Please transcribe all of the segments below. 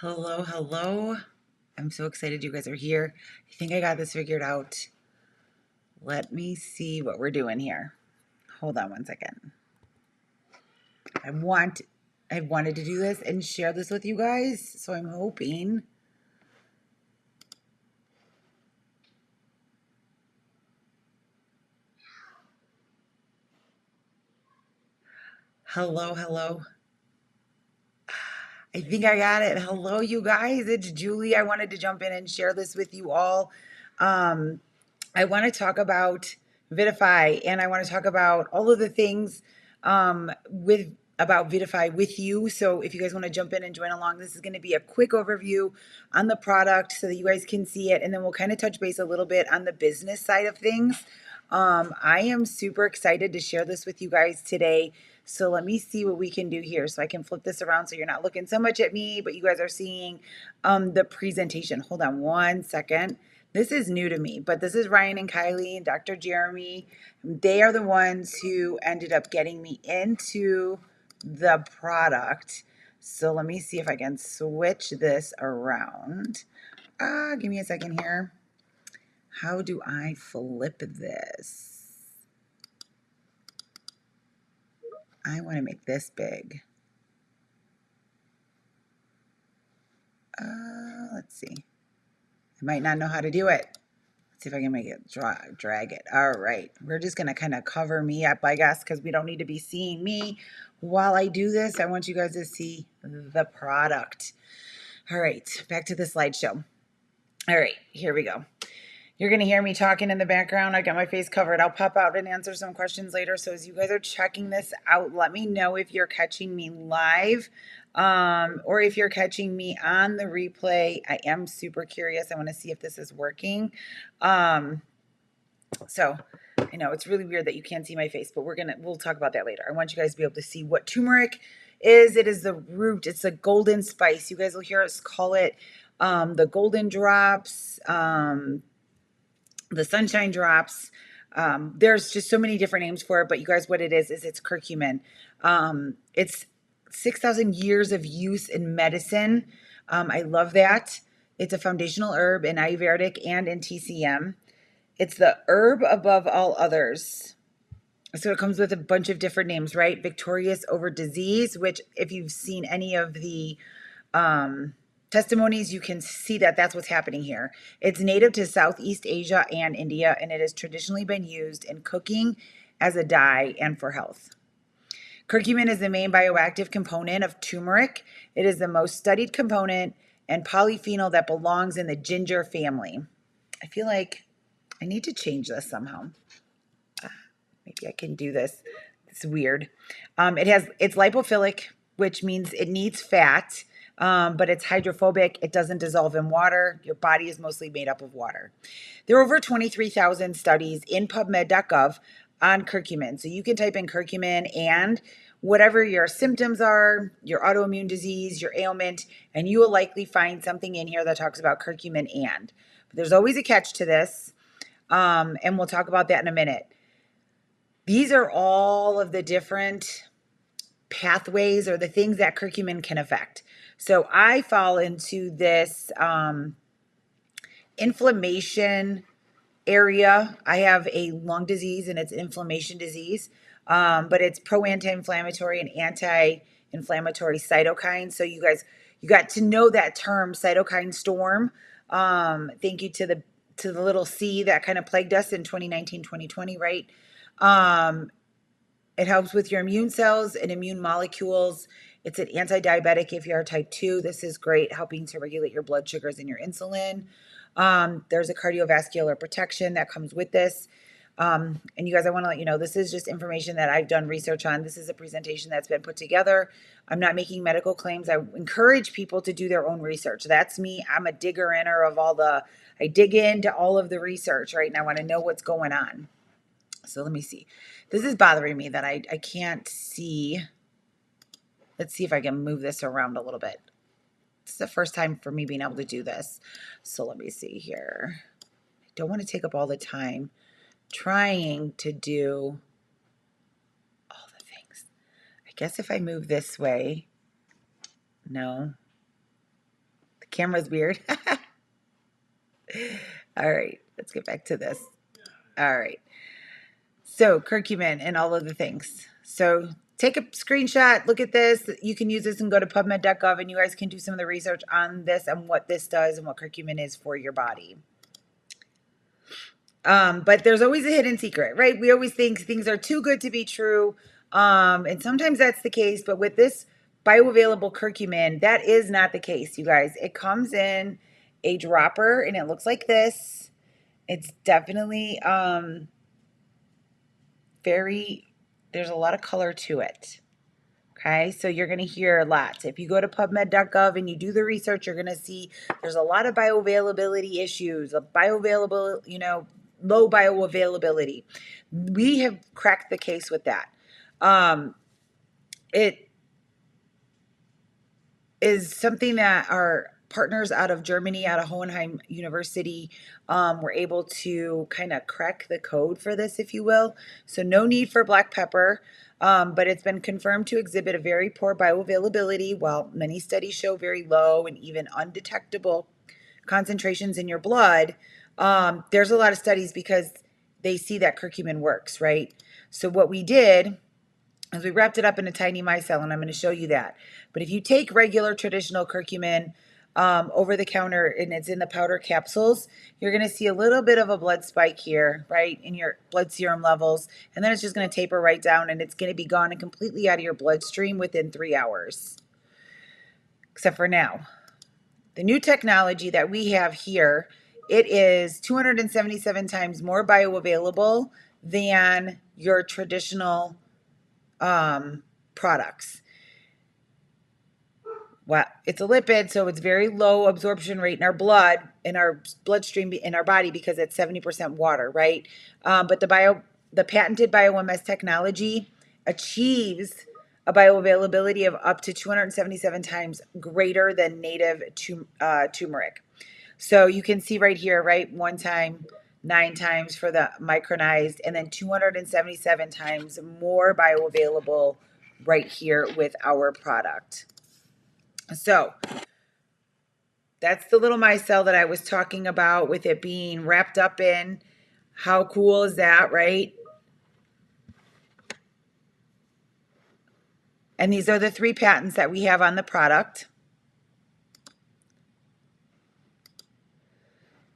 Hello, hello. I'm so excited you guys are here. I think I got this figured out. Let me see what we're doing here. Hold on one second. I want I wanted to do this and share this with you guys, so I'm hoping. Hello, hello. I think I got it. Hello, you guys. It's Julie. I wanted to jump in and share this with you all. Um, I want to talk about Vidafy and I want to talk about all of the things with about Vidafy with you. So if you guys want to jump in and join along, this is going to be a quick overview on the product so that you guys can see it, and then we'll kind of touch base a little bit on the business side of things. I am super excited to share this with you guys today. So let me see what we can do here. So I can flip this around so you're not looking so much at me, but you guys are seeing the presentation. Hold on one second. This is new to me, but this is Ryan and Kylie and Dr. Jeremy. They are the ones who ended up getting me into the product. So let me see if I can switch this around. Give me a second here. How do I flip this? I want to make this big. Let's see. I might not know how to do it. Let's see if I can make it drag it. All right. We're just going to kind of cover me up, I guess, because we don't need to be seeing me while I do this. I want you guys to see the product. All right. Back to the slideshow. All right. Here we go. You're going to hear me talking in the background. I got my face covered. I'll pop out and answer some questions later. So as you guys are checking this out, let me know if you're catching me live or if you're catching me on the replay. I am super curious. I want to see if this is working. So I know it's really weird that you can't see my face, but we'll talk about that later. I want you guys to be able to see what turmeric is. It is the root. It's a golden spice. You guys will hear us call it the golden drops, the sunshine drops. There's just so many different names for it, but you guys, what it is it's curcumin. It's 6,000 years of use in medicine. I love that. It's a foundational herb in Ayurvedic and in TCM. It's the herb above all others. So it comes with a bunch of different names, right? Victorious over disease, which if you've seen any of the testimonies, you can see that that's what's happening here. It's native to Southeast Asia and India, and it has traditionally been used in cooking as a dye and for health. Curcumin is the main bioactive component of turmeric. It is the most studied component and polyphenol that belongs in the ginger family. I feel like I need to change this somehow. Maybe I can do this. It's weird. It's lipophilic, which means it needs fat, but it's hydrophobic. It doesn't dissolve in water. Your body is mostly made up of water. There are over 23,000 studies in PubMed.gov on curcumin. So you can type in curcumin and whatever your symptoms are, your autoimmune disease, your ailment, and you will likely find something in here that talks about curcumin and. But there's always a catch to this, and we'll talk about that in a minute. These are all of the different pathways or the things that curcumin can affect. So I fall into this inflammation area. I have a lung disease and it's inflammation disease, but it's pro-anti-inflammatory and anti-inflammatory cytokines. So you guys, you got to know that term, cytokine storm. Thank you to the little C that kind of plagued us in 2019, 2020, right? It helps with your immune cells and immune molecules. It's an anti-diabetic if you are type 2. This is great, helping to regulate your blood sugars and your insulin. There's a cardiovascular protection that comes with this. And you guys, I want to let you know, this is just information that I've done research on. This is a presentation that's been put together. I'm not making medical claims. I encourage people to do their own research. That's me. I'm a digger-inner of I dig into all of the research, right? And I want to know what's going on. So let me see. This is bothering me that I can't see. Let's see if I can move this around a little bit. This is the first time for me being able to do this. So let me see here. I don't want to take up all the time trying to do all the things. I guess if I move this way, no. Camera's weird. All right, let's get back to this. All right. So curcumin and all of the things. So take a screenshot, look at this. You can use this and go to pubmed.gov and you guys can do some of the research on this and what this does and what curcumin is for your body. But there's always a hidden secret, right? We always think things are too good to be true. And sometimes that's the case, but with this bioavailable curcumin, that is not the case, you guys. It comes in a dropper and it looks like this. It's definitely there's a lot of color to it. Okay, so you're going to hear lots. If you go to pubmed.gov and you do the research, you're going to see there's a lot of bioavailability issues, low bioavailability. We have cracked the case with that. It is something that our partners out of Germany, out of Hohenheim University, were able to kind of crack the code for this, if you will. So no need for black pepper, but it's been confirmed to exhibit a very poor bioavailability, while many studies show very low and even undetectable concentrations in your blood. There's a lot of studies because they see that curcumin works, right? So what we did is we wrapped it up in a tiny micelle, and I'm going to show you that. But if you take regular traditional curcumin over the counter and it's in the powder capsules, you're going to see a little bit of a blood spike here, right, in your blood serum levels. And then it's just going to taper right down and it's going to be gone and completely out of your bloodstream within 3 hours. Except for now. The new technology that we have here, it is 277 times more bioavailable than your traditional products. Well, it's a lipid, so it's very low absorption rate in our blood, in our bloodstream, in our body, because it's 70% water, right? But the patented BioMS technology achieves a bioavailability of up to 277 times greater than native turmeric. So you can see right here, right? 1 time, 9 times for the micronized, and then 277 times more bioavailable right here with our product. So that's the little micelle that I was talking about with it being wrapped up in. How cool is that, right? And these are the 3 patents that we have on the product.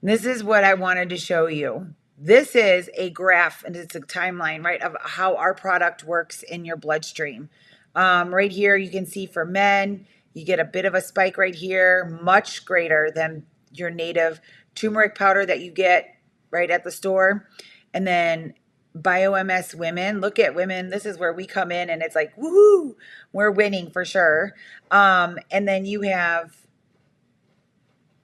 This is what I wanted to show you. This is a graph, and it's a timeline, right, of how our product works in your bloodstream. Right here, you can see for men, you get a bit of a spike right here, much greater than your native turmeric powder that you get right at the store. And then BioMS women, look at women. This is where we come in and it's like, woohoo, we're winning for sure. And then you have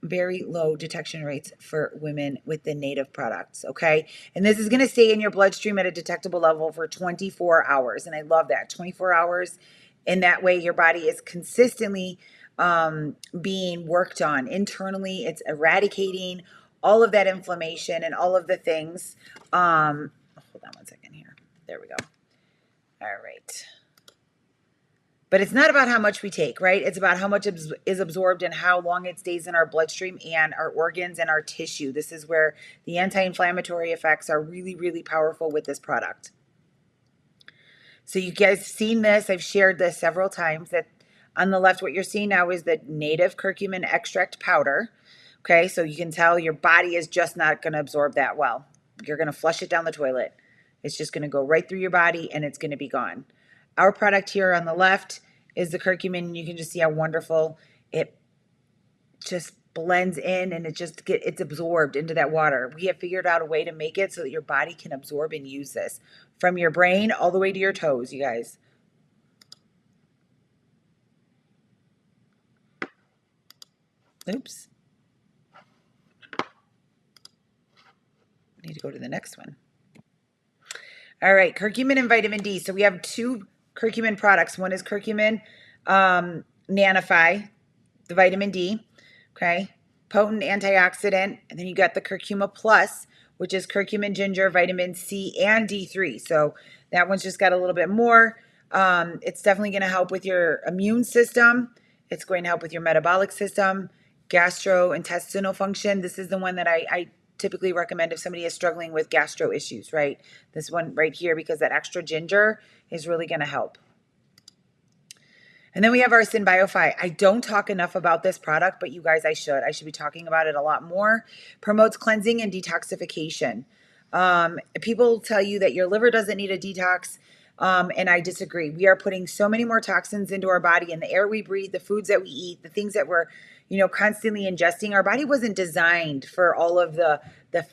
very low detection rates for women with the native products, okay? And this is going to stay in your bloodstream at a detectable level for 24 hours. And I love that, 24 hours. In that way, your body is consistently being worked on internally. It's eradicating all of that inflammation and all of the things. Hold on 1 second here. There we go. All right. But it's not about how much we take, right? It's about how much is absorbed and how long it stays in our bloodstream and our organs and our tissue. This is where the anti-inflammatory effects are really, really powerful with this product. So you guys have seen this. I've shared this several times. That on the left, what you're seeing now is the native curcumin extract powder. Okay, so you can tell your body is just not going to absorb that well. You're going to flush it down the toilet. It's just going to go right through your body and it's going to be gone. Our product here on the left is the curcumin. You can just see how wonderful it just blends in and it's absorbed into that water. We have figured out a way to make it so that your body can absorb and use this from your brain all the way to your toes, you guys. Oops. I need to go to the next one. All right, curcumin and vitamin D. So we have 2 curcumin products. One is curcumin Nanify, the vitamin D, okay, potent antioxidant. And then you got the curcuma plus, which is curcumin, ginger, vitamin C, and D3. So that one's just got a little bit more. It's definitely going to help with your immune system. It's going to help with your metabolic system. gastrointestinal function. This is the one that I typically recommend if somebody is struggling with gastro issues, right? This one right here, because that extra ginger is really going to help. And then we have our Synbiofy. I don't talk enough about this product, but you guys, I should. I should be talking about it a lot more. Promotes cleansing and detoxification. People tell you that your liver doesn't need a detox, and I disagree. We are putting so many more toxins into our body, and the air we breathe, the foods that we eat, the things that we're, constantly ingesting. Our body wasn't designed for all of the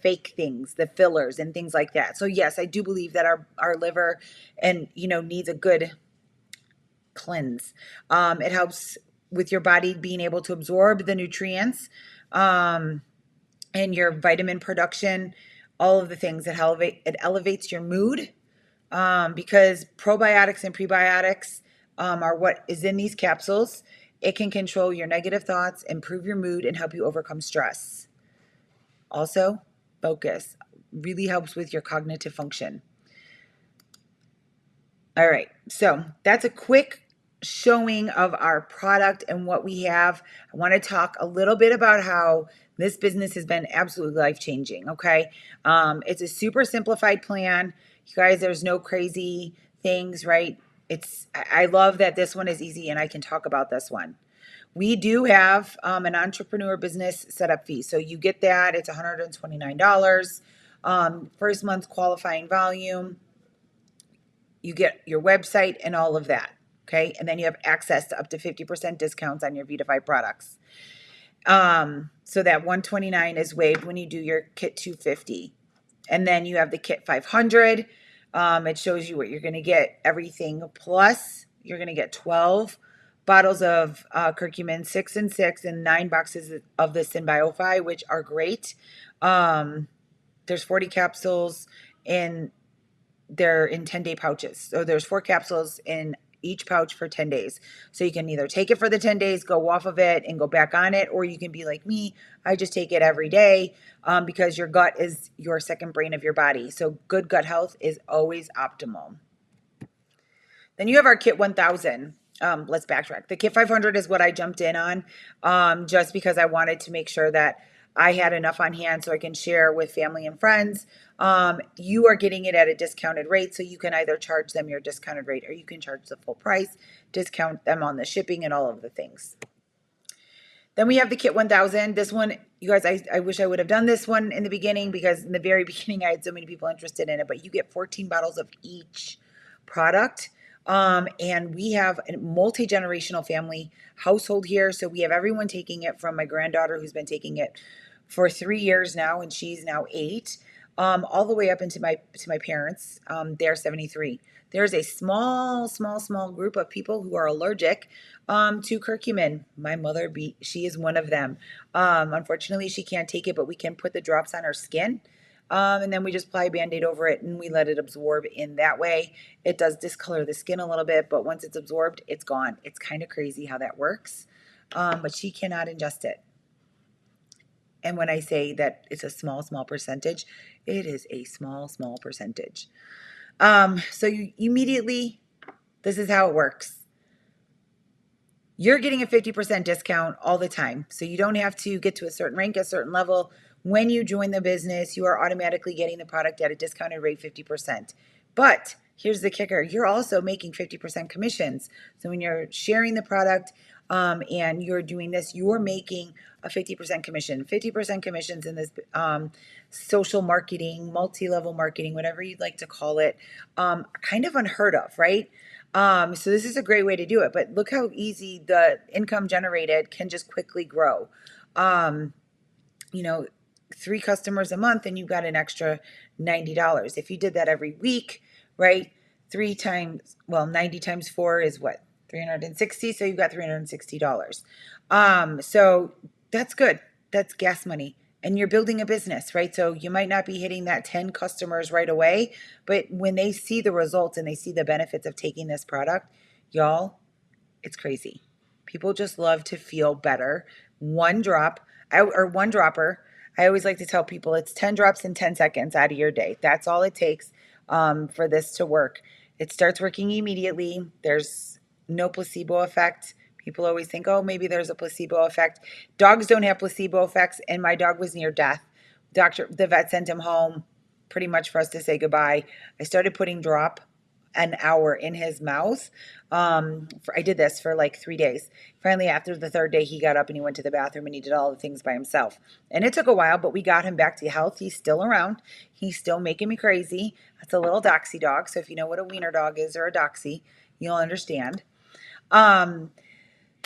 fake things, the fillers and things like that. So yes, I do believe that our liver and needs a good cleanse. It helps with your body being able to absorb the nutrients, and your vitamin production, all of the things that it elevates your mood, because probiotics and prebiotics are what is in these capsules. It can control your negative thoughts, improve your mood, and help you overcome stress. Also, focus really helps with your cognitive function. All right, so that's a quick showing of our product and what we have. I want to talk a little bit about how this business has been absolutely life-changing, okay? It's a super simplified plan. You guys, there's no crazy things, right? I love that this one is easy and I can talk about this one. We do have an entrepreneur business setup fee. So you get that. It's $129. First month's qualifying volume. You get your website and all of that. Okay. And then you have access to up to 50% discounts on your Vidafy products. So that $129 is waived when you do your kit 250. And then you have the kit 500. It shows you what you're going to get, everything. Plus, you're going to get 12 bottles of curcumin, 6 and 6, and 9 boxes of the Synbiofy, which are great. There's 40 capsules they're in 10-day pouches. So there's 4 capsules in each pouch for 10 days. So you can either take it for the 10 days, go off of it and go back on it, or you can be like me. I just take it every day, because your gut is your second brain of your body. So good gut health is always optimal. Then you have our kit 1000. Let's backtrack. The kit 500 is what I jumped in on, just because I wanted to make sure that I had enough on hand so I can share with family and friends. You are getting it at a discounted rate, so you can either charge them your discounted rate or you can charge the full price, discount them on the shipping and all of the things. Then we have the kit 1000. This one, you guys, I wish I would have done this one in the beginning, because in the very beginning I had so many people interested in it, but you get 14 bottles of each product. And we have a multi-generational family household here. So we have everyone taking it, from my granddaughter, who's been taking it for 3 years now, and she's now 8, all the way up into my parents. They're 73. There's a small group of people who are allergic to curcumin. My mother, she is one of them. Unfortunately, she can't take it, but we can put the drops on her skin. And then we just apply a Band-Aid over it and we let it absorb in that way. It does discolor the skin a little bit, but once it's absorbed, it's gone. It's kind of crazy how that works. But she cannot ingest it. And when I say that it's a small percentage, it is a small percentage. So you immediately, this is how it works. You're getting a 50% discount all the time. So you don't have to get to a certain rank, a certain level. When you join the business, you are automatically getting the product at a discounted rate, 50%. But here's the kicker. You're also making 50% commissions. So when you're sharing the product, and you're doing this, you're making a 50% commission. 50% commissions in this social marketing, multi-level marketing, whatever you'd like to call it, kind of unheard of, right? So this is a great way to do it. But look how easy the income generated can just quickly grow. 3 customers a month and you've got an extra $90. If you did that every week, right? 90 times 4 is what? 360. So you've got $360. So that's good. That's gas money. And you're building a business, right? So you might not be hitting that 10 customers right away, but when they see the results and they see the benefits of taking this product, y'all, it's crazy. People just love to feel better. One dropper. I always like to tell people it's 10 drops in 10 seconds out of your day. That's all it takes for this to work. It starts working immediately. There's no placebo effect. People always think, oh, maybe there's a placebo effect. Dogs don't have placebo effects, and my dog was near death. The vet sent him home pretty much for us to say goodbye. I started putting drop an hour in his mouth. I did this for like 3 days. Finally, after the third day, he got up and he went to the bathroom and he did all the things by himself. And it took a while, but we got him back to health. He's still around. He's still making me crazy. That's a little doxy dog. So if you know what a wiener dog is or a doxy, you'll understand.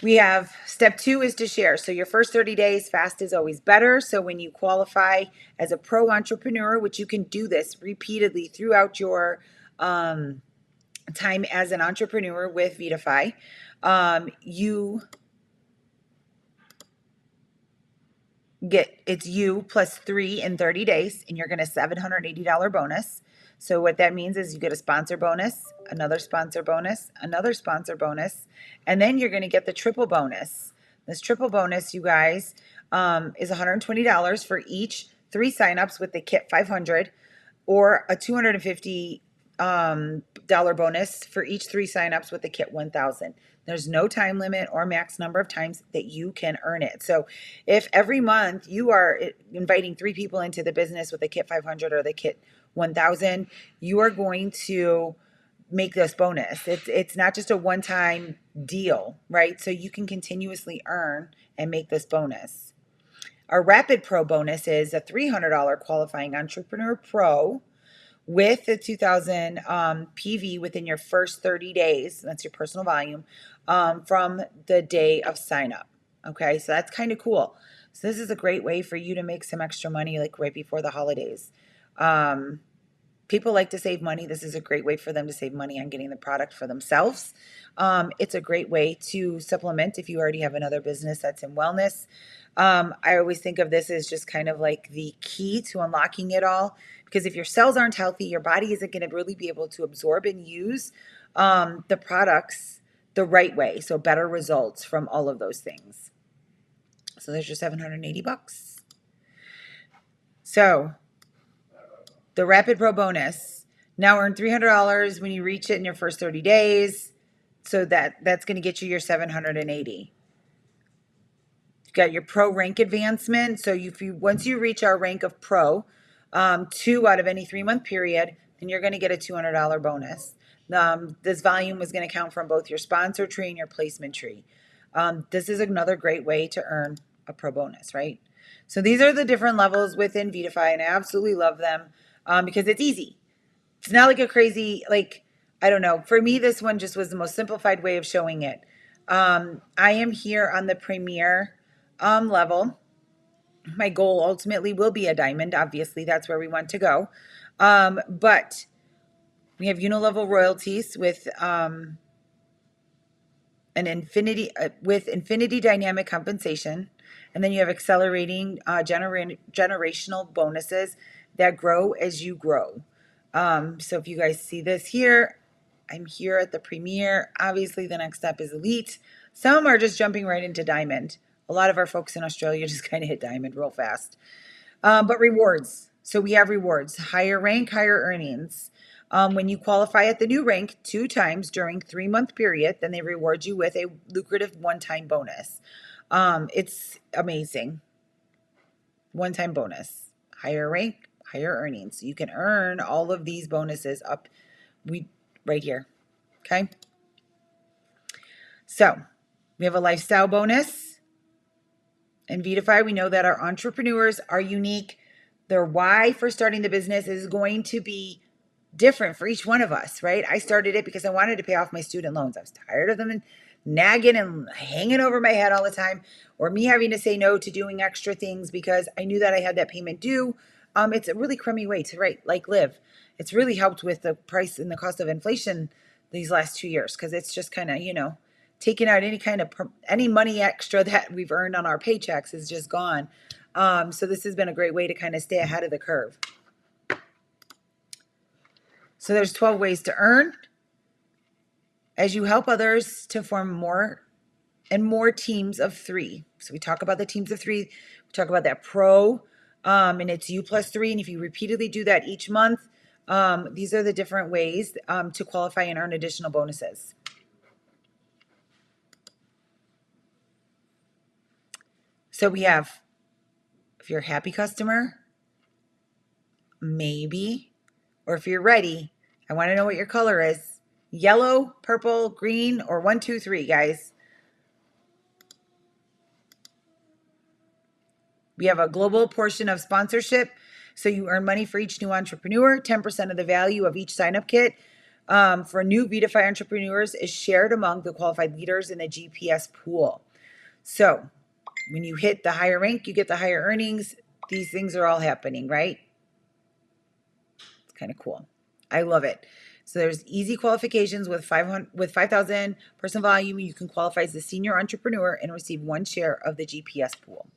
We have step 2 is to share. So your first 30 days, fast is always better. So when you qualify as a pro entrepreneur, which you can do this repeatedly throughout your time as an entrepreneur with Vidafy, you it's you plus 3 in 30 days, and you're going to $780 bonus. So what that means is you get a sponsor bonus, another sponsor bonus, another sponsor bonus, and then you're going to get the triple bonus. This triple bonus, you guys, is $120 for each 3 signups with the Kit 500, or a $250 dollar bonus for each 3 signups with the Kit 1000. There's no time limit or max number of times that you can earn it. So if every month you are inviting 3 people into the business with the Kit 500 or the Kit 1000, you are going to make this bonus. It's not just a one-time deal, right? So you can continuously earn and make this bonus. Our Rapid Pro bonus is a $300 qualifying entrepreneur pro with the 2000 PV within your first 30 days. That's your personal volume from the day of sign up. Okay, so that's kind of cool. So this is a great way for you to make some extra money, like right before the holidays. People like to save money. This is a great way for them to save money on getting the product for themselves. It's a great way to supplement if you already have another business that's in wellness. I always think of this as just kind of like the key to unlocking it all, because if your cells aren't healthy, your body isn't going to really be able to absorb and use the products the right way. So better results from all of those things. So there's your $780. So the Rapid Pro bonus, now earn $300 when you reach it in your first 30 days. So that's going to get you your $780. You've got your pro rank advancement. So once you reach our rank of pro, 2 out of any 3-month period, then you're going to get a $200 bonus. This volume is going to count from both your sponsor tree and your placement tree. This is another great way to earn a pro bonus, right? So these are the different levels within Vidafy, and I absolutely love them because it's easy. It's not like a crazy, I don't know. For me, this one just was the most simplified way of showing it. I am here on the premier level. My goal ultimately will be a diamond. Obviously, that's where we want to go. But we have unilevel royalties with infinity dynamic compensation, and then you have accelerating generational bonuses that grow as you grow. So if you guys see this here, I'm here at the premier. Obviously, the next step is elite. Some are just jumping right into diamond. A lot of our folks in Australia just kind of hit diamond real fast. But rewards. So we have rewards. Higher rank, higher earnings. When you qualify at the new rank 2 times during 3-month period, then they reward you with a lucrative one-time bonus. It's amazing. One-time bonus. Higher rank, higher earnings. You can earn all of these bonuses up right here. Okay? So we have a lifestyle bonus. In Vidafy, we know that our entrepreneurs are unique. Their why for starting the business is going to be different for each one of us, right? I started it because I wanted to pay off my student loans. I was tired of them nagging and hanging over my head all the time, or me having to say no to doing extra things because I knew that I had that payment due. It's a really crummy way to live. It's really helped with the price and the cost of inflation these last 2 years, because it's just kind of, taking out any money extra that we've earned on our paychecks is just gone. So this has been a great way to kind of stay ahead of the curve. So there's 12 ways to earn as you help others to form more and more teams of 3. So we talk about the teams of 3. We talk about that pro, and it's you plus 3. And if you repeatedly do that each month, these are the different ways to qualify and earn additional bonuses. So we have, if you're a happy customer, maybe, or if you're ready, I want to know what your color is. Yellow, purple, green, or 1, 2, 3, guys. We have a global portion of sponsorship. So you earn money for each new entrepreneur. 10% of the value of each sign-up kit for new Vidafy entrepreneurs is shared among the qualified leaders in the GPS pool. So when you hit the higher rank, you get the higher earnings. These things are all happening, right? It's kind of cool. I love it. So there's easy qualifications with 5,000 person volume. You can qualify as a senior entrepreneur and receive 1 share of the GPS pool.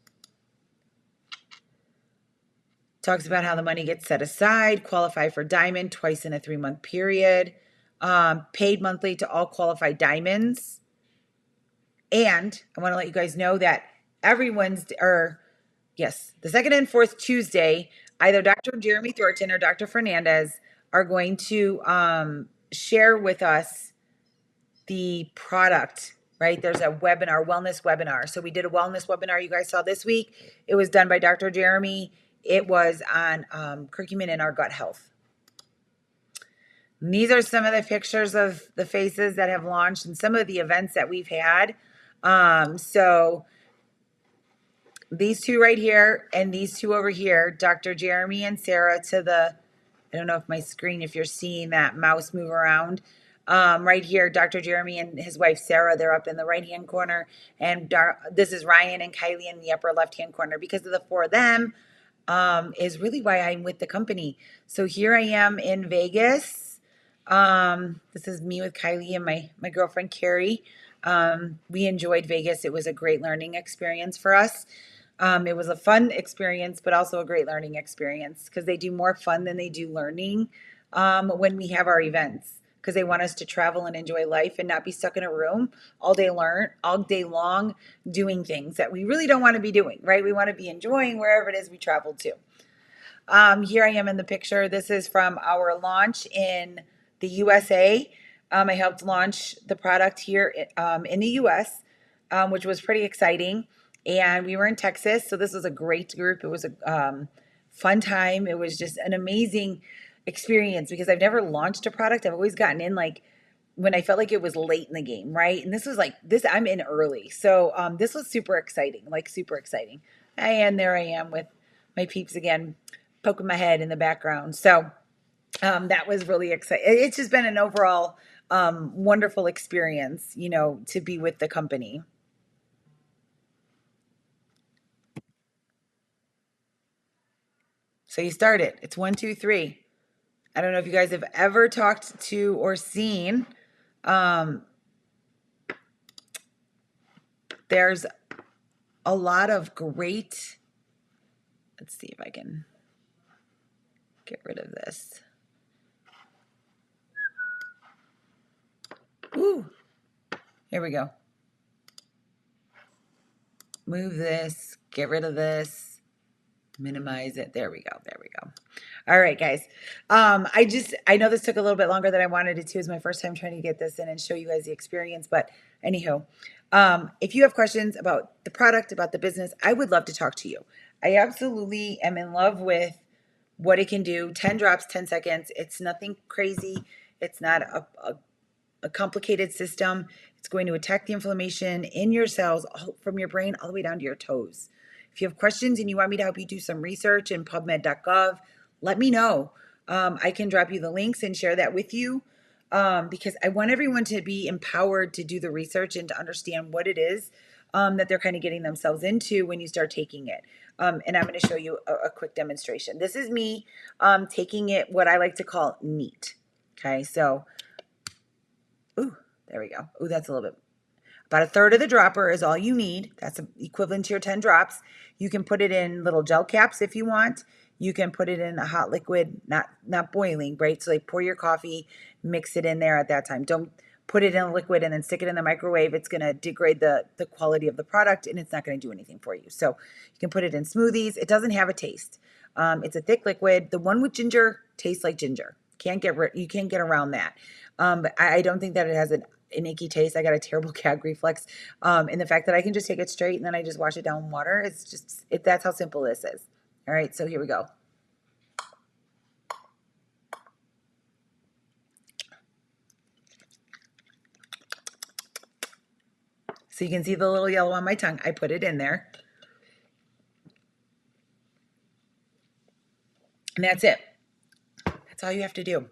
Talks about how the money gets set aside, qualify for diamond twice in a 3-month period, paid monthly to all qualified diamonds. And I want to let you guys know that every Wednesday, the second and fourth Tuesday, either Dr. Jeremy Thornton or Dr. Fernandez are going to share with us the product, right? There's a webinar, wellness webinar. So we did a wellness webinar you guys saw this week. It was done by Dr. Jeremy. It was on curcumin and our gut health. And these are some of the pictures of the faces that have launched and some of the events that we've had. So these two right here and these two over here, Dr. Jeremy and Sarah to the, I don't know if my screen, if you're seeing that mouse move around. Right here, Dr. Jeremy and his wife, Sarah, they're up in the right-hand corner. And this is Ryan and Kylie in the upper left-hand corner. Because of the 4 of them is really why I'm with the company. So here I am in Vegas. This is me with Kylie and my girlfriend, Carrie. We enjoyed Vegas. It was a great learning experience for us. It was a fun experience, but also a great learning experience because they do more fun than they do learning when we have our events because they want us to travel and enjoy life and not be stuck in a room all day long doing things that we really don't want to be doing, right? We want to be enjoying wherever it is we travel to. Here I am in the picture. This is from our launch in the USA. I helped launch the product here in the US, which was pretty exciting. And we were in Texas, so this was a great group. It was a fun time. It was just an amazing experience because I've never launched a product. I've always gotten in like when I felt like it was late in the game, right? And this was like this. I'm in early, so this was super exciting, like super exciting. And there I am with my peeps again, poking my head in the background. So that was really exciting. It's just been an overall wonderful experience, to be with the company. So you start it. It's 1, 2, 3. I don't know if you guys have ever talked to or seen. There's a lot of great. Let's see if I can get rid of this. Ooh, here we go. Move this, get rid of this, minimize it. There we go. All right, guys. I know this took a little bit longer than I wanted it to. It's my first time trying to get this in and show you guys the experience. But anywho, if you have questions about the product, about the business, I would love to talk to you. I absolutely am in love with what it can do. 10 drops, 10 seconds. It's nothing crazy. It's not a complicated system. It's going to attack the inflammation in your cells from your brain all the way down to your toes. If you have questions and you want me to help you do some research in PubMed.gov, let me know. I can drop you the links and share that with you because I want everyone to be empowered to do the research and to understand what it is that they're kind of getting themselves into when you start taking it. And I'm going to show you a quick demonstration. This is me taking it what I like to call neat. Okay, so, ooh, there we go. Ooh, that's a little bit. About a third of the dropper is all you need. That's equivalent to your 10 drops. You can put it in little gel caps if you want. You can put it in a hot liquid, not boiling, right? So like pour your coffee, mix it in there at that time. Don't put it in a liquid and then stick it in the microwave. It's going to degrade the quality of the product and it's not going to do anything for you. So you can put it in smoothies. It doesn't have a taste. It's a thick liquid. The one with ginger tastes like ginger. You can't get around that. But I don't think that it has an icky taste. I got a terrible gag reflex. And the fact that I can just take it straight and then I just wash it down in water, it's just, that's how simple this is. All right, so here we go. So you can see the little yellow on my tongue. I put it in there. And that's it. That's all you have to do.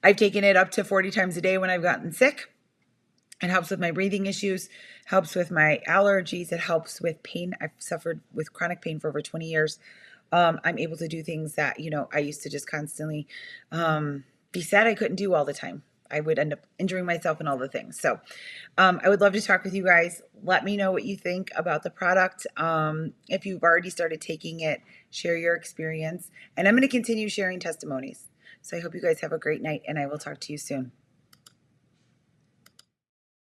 I've taken it up to 40 times a day when I've gotten sick. It helps with my breathing issues, helps with my allergies. It helps with pain. I've suffered with chronic pain for over 20 years. I'm able to do things that, I used to just constantly be sad I couldn't do all the time. I would end up injuring myself and all the things. So I would love to talk with you guys. Let me know what you think about the product. If you've already started taking it, share your experience. And I'm going to continue sharing testimonies. So I hope you guys have a great night, and I will talk to you soon.